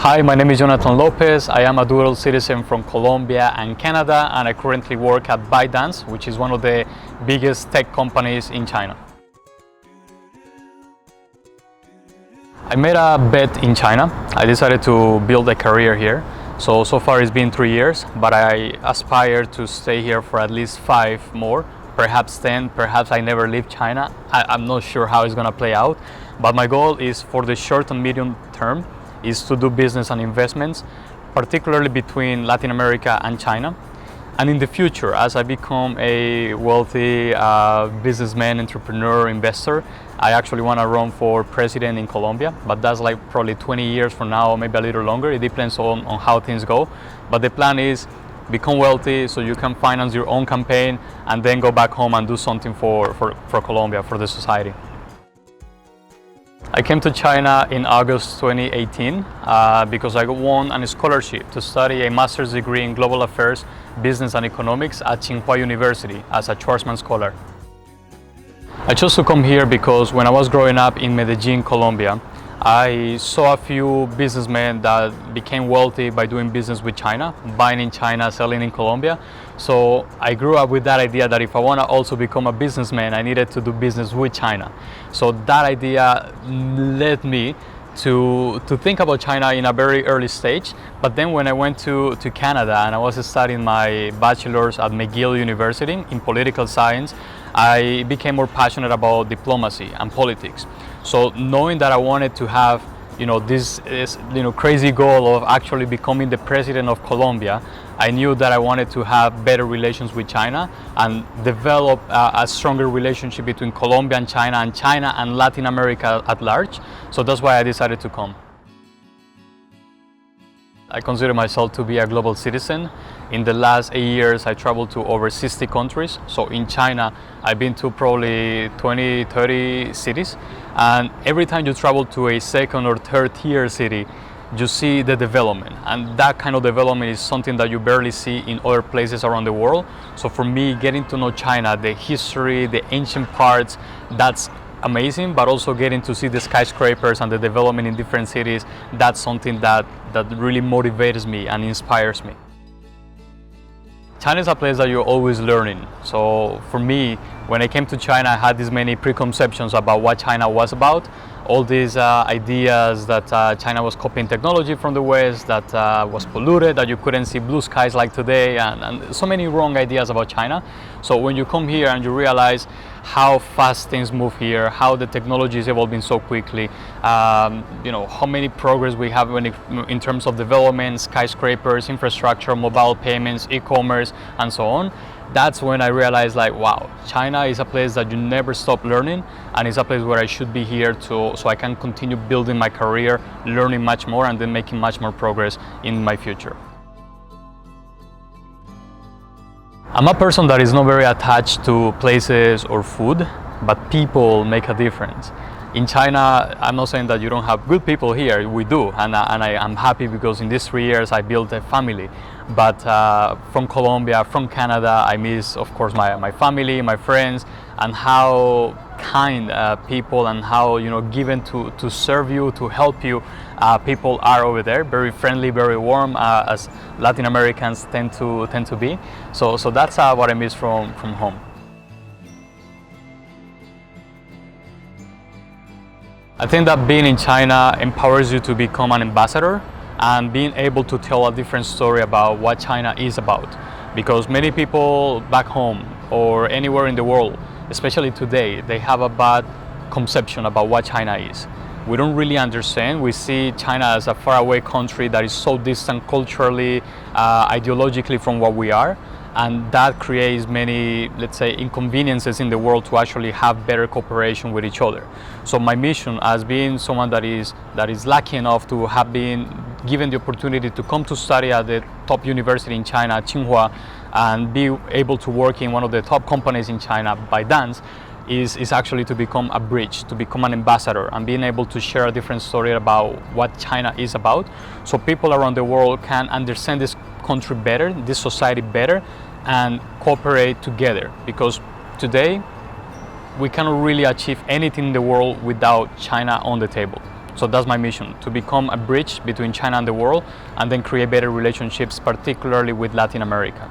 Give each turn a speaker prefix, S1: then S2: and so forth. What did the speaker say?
S1: Hi, my name is Jonathan Lopez. I am a dual citizen from Colombia and Canada, and I currently work at ByteDance, which is one of the biggest tech companies in China. I made a bet in China. I decided to build a career here. So far it's been 3 years, but I aspire to stay here for at least 5 more, perhaps 10, perhaps I never leave China. I'm not sure how it's gonna play out, but my goal is for the short and medium term is to do business and investments, particularly between Latin America and China. And in the future, as I become a wealthy businessman, entrepreneur, investor, I actually want to run for president in Colombia, but that's like probably 20 years from now, maybe a little longer. It depends on how things go. But the plan is become wealthy so you can finance your own campaign and then go back home and do something for Colombia, for the society. I came to China in August 2018 because I won a scholarship to study a master's degree in global affairs, business and economics at Tsinghua University as a Schwarzman scholar. I chose to come here because when I was growing up in Medellin, Colombia, I saw a few businessmen that became wealthy by doing business with China, buying in China, selling in Colombia. So I grew up with that idea that if I want to also become a businessman, I needed to do business with China. So that idea led me to think about China in a very early stage. But then when I went to Canada and I was studying my bachelor's at McGill University in political science, I became more passionate about diplomacy and politics. So knowing that I wanted to have this crazy goal of actually becoming the president of Colombia, I knew that I wanted to have better relations with China and develop a stronger relationship between Colombia and China and Latin America at large. So that's why I decided to come. I consider myself to be a global citizen. In the last 8 years, I traveled to over 60 countries. So in China, I've been to probably 20, 30 cities. And every time you travel to a second or third tier city, you see the development. And that kind of development is something that you barely see in other places around the world. So for me, getting to know China, the history, the ancient parts, that's amazing, but also getting to see the skyscrapers and the development in different cities, that's something that really motivates me and inspires me. China is a place that you're always learning. So for me, when I came to China, I had these many preconceptions about what China was about. All these ideas that China was copying technology from the West, that was polluted, that you couldn't see blue skies like today, and so many wrong ideas about China. So when you come here and you realize how fast things move here, how the technology is evolving so quickly, how many progress we have in terms of development, skyscrapers, infrastructure, mobile payments, e-commerce, and so on. That's when I realized, like, wow, China is a place that you never stop learning, and it's a place where I should be here so I can continue building my career, learning much more, and then making much more progress in my future. I'm a person that is not very attached to places or food, but people make a difference. In China, I'm not saying that you don't have good people here, we do, and I'm happy because in these 3 years I built a family. But from Colombia, from Canada, I miss, of course, my family, my friends, and how kind people and how given to serve you, to help you, people are over there. Very friendly, very warm, as Latin Americans tend to be. So that's what I miss from home. I think that being in China empowers you to become an ambassador and being able to tell a different story about what China is about. Because many people back home or anywhere in the world, especially today, they have a bad conception about what China is. We don't really understand. We see China as a faraway country that is so distant culturally, ideologically from what we are. And that creates many, let's say, inconveniences in the world to actually have better cooperation with each other. So my mission, as being someone that is lucky enough to have been given the opportunity to come to study at the top university in China, Tsinghua, and be able to work in one of the top companies in China, ByteDance, is actually to become a bridge, to become an ambassador, and being able to share a different story about what China is about, so people around the world can understand this country better, this society better, and cooperate together. Because today we cannot really achieve anything in the world without China on the table. So that's my mission, to become a bridge between China and the world and then create better relationships, particularly with Latin America.